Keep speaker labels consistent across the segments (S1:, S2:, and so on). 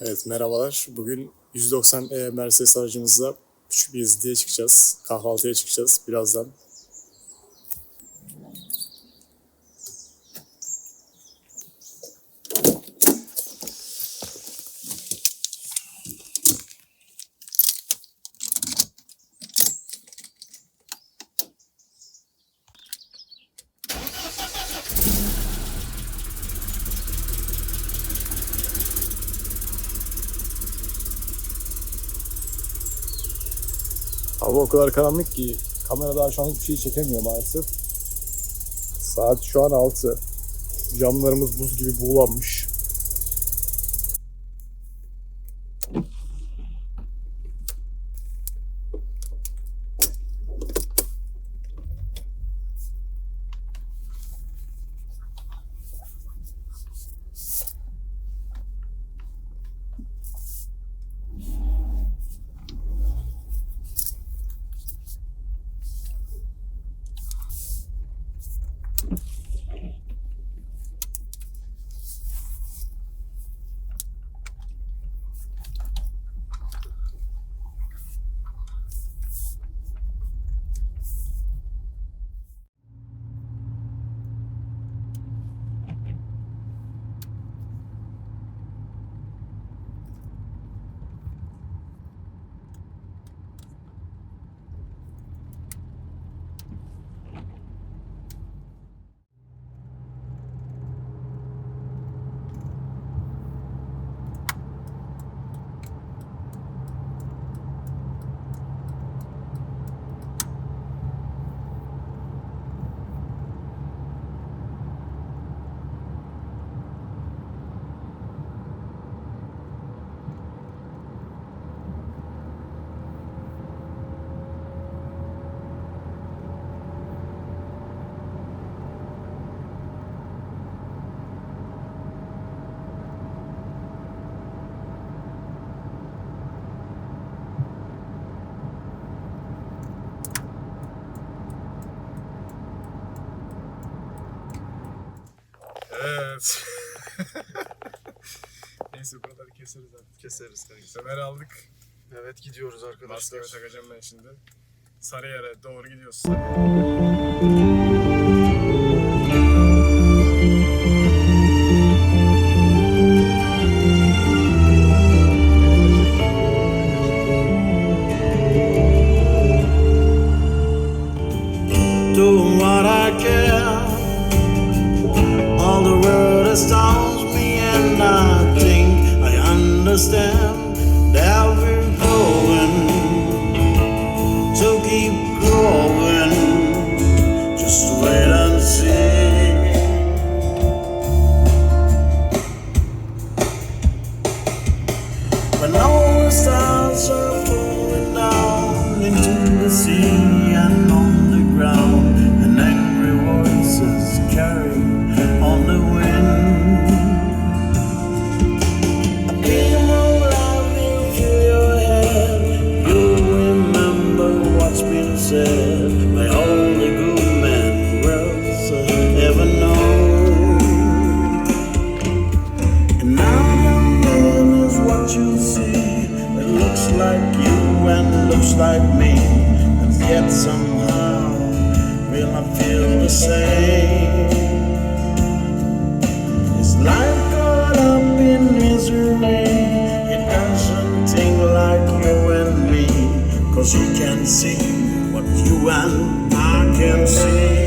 S1: Evet, merhabalar. Bugün 190 Mercedes aracımızla küçük bir gezintiye çıkacağız. Kahvaltıya çıkacağız birazdan. Hava o kadar karanlık ki kamera daha şu an hiçbir şey çekemiyor maalesef. Saat şu an 6. Camlarımız buz gibi buğulanmış. Evet. Neyse buraları keseriz artık.
S2: Keseriz kanka.
S1: Semer aldık.
S2: Evet gidiyoruz arkadaşlar.
S1: Maskemi takacağım ben şimdi. Sarıyer'e doğru gidiyoruz.
S3: Doing what I can. All the world astounds me, and I think I understand that we're going to keep growing. Just wait and see. When all the stars are falling down into the sea and on the ground, and angry voices carry on the wind, a beam of light will fill your head. You'll remember what's been said by all the good men worlds ever known. And now the moon is what you see. It looks like you and looks like me, and yet somehow will I feel the same. It's life caught up in misery. It doesn't think like you and me, 'cause you can see what you and I can see.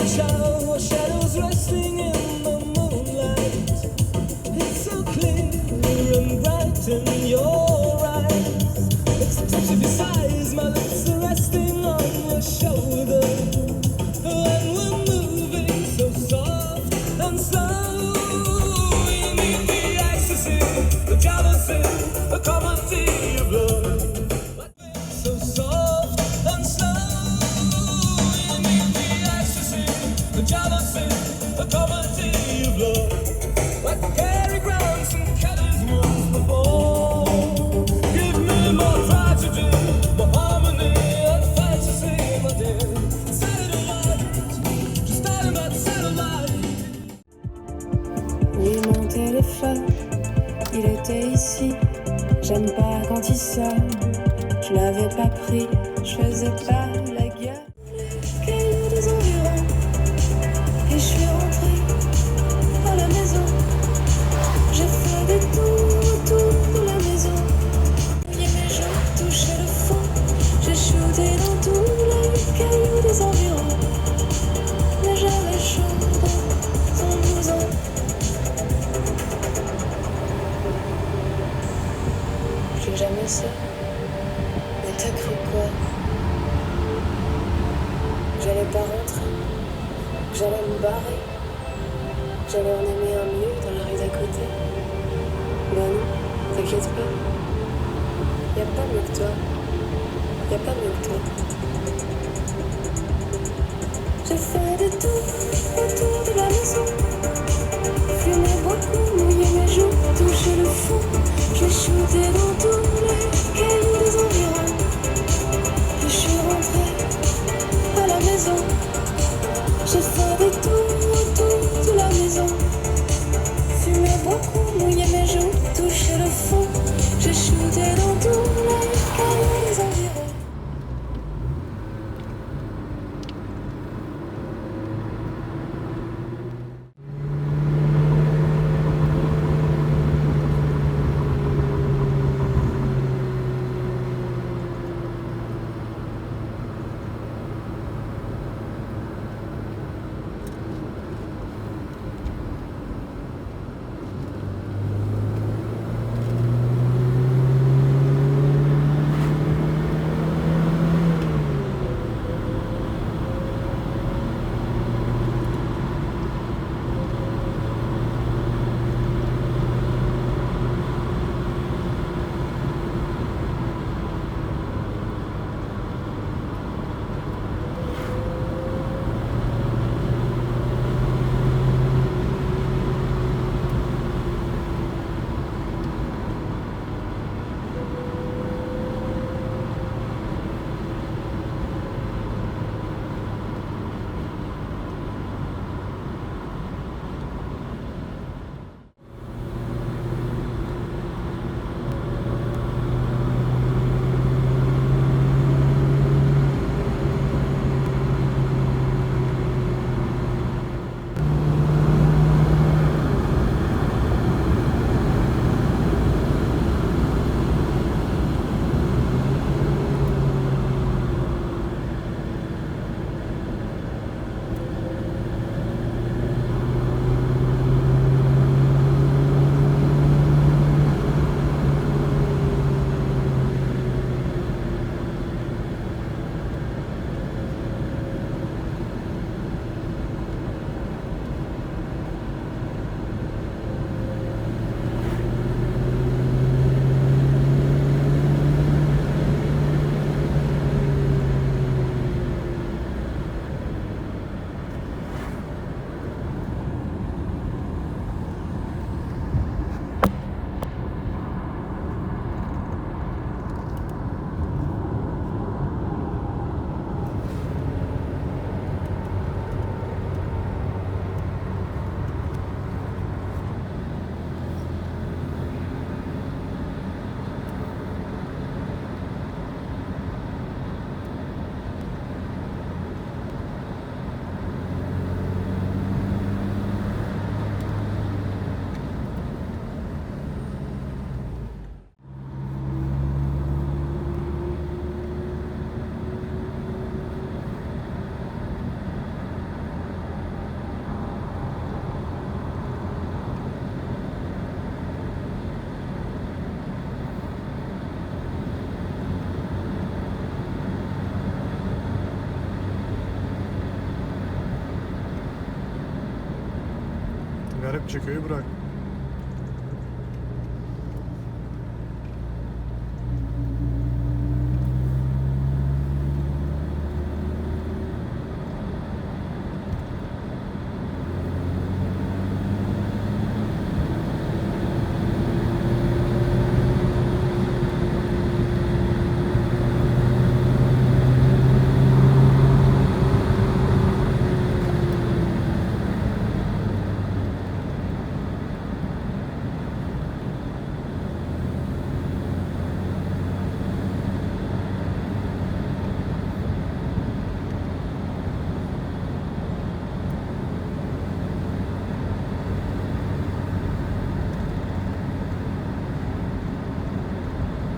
S4: shadows resting in the moonlight. It's so clear and bright in your eyes. It's the touch of your sighs, my lips are resting on your shoulder. When we're moving so soft and slow, you need the ecstasy, the jealousy, the comedy of love. So soft and slow, you need the ecstasy, the jealousy, the comedy of love. Like Cary Grants and Kelly's moons before. Give me more tragedy, more harmony and fantasy, my dear. Satellite, just dynamite satellite.
S5: Oui, mon téléphone, il était ici. J'aime pas quand il sonne. Je l'avais pas pris, je faisais pas la gueule. Les cailloux des environs. Et je suis rentrée à la maison. J'ai fait des tours autour de la maison. Mouillé mes jambes, touché le fond. J'ai shooté dans tous les cailloux des environs. Mais j'avais chaud dans son blouson. Plus jamais ça. Mais t'as cru quoi? Que j'allais pas rentrer, que j'allais me barrer, que j'allais en aimer un mieux dans la rue d'à côté. Ben non, t'inquiète pas. Y'a pas mieux que toi. Y'a pas mieux que toi. J'ai fait des tours autour de la maison. Fumé beaucoup, mouillé mes joues, touché le fond. J'ai shooté dans tous les cailloux des environs. Et je suis rentrée à la maison. J'ai fait des tours autour de la maison. Fumé beaucoup, mouillé mes joues, touché le fond. J'ai shooté dans tous les cailloux des environs.
S2: Garip çekiyor bırak.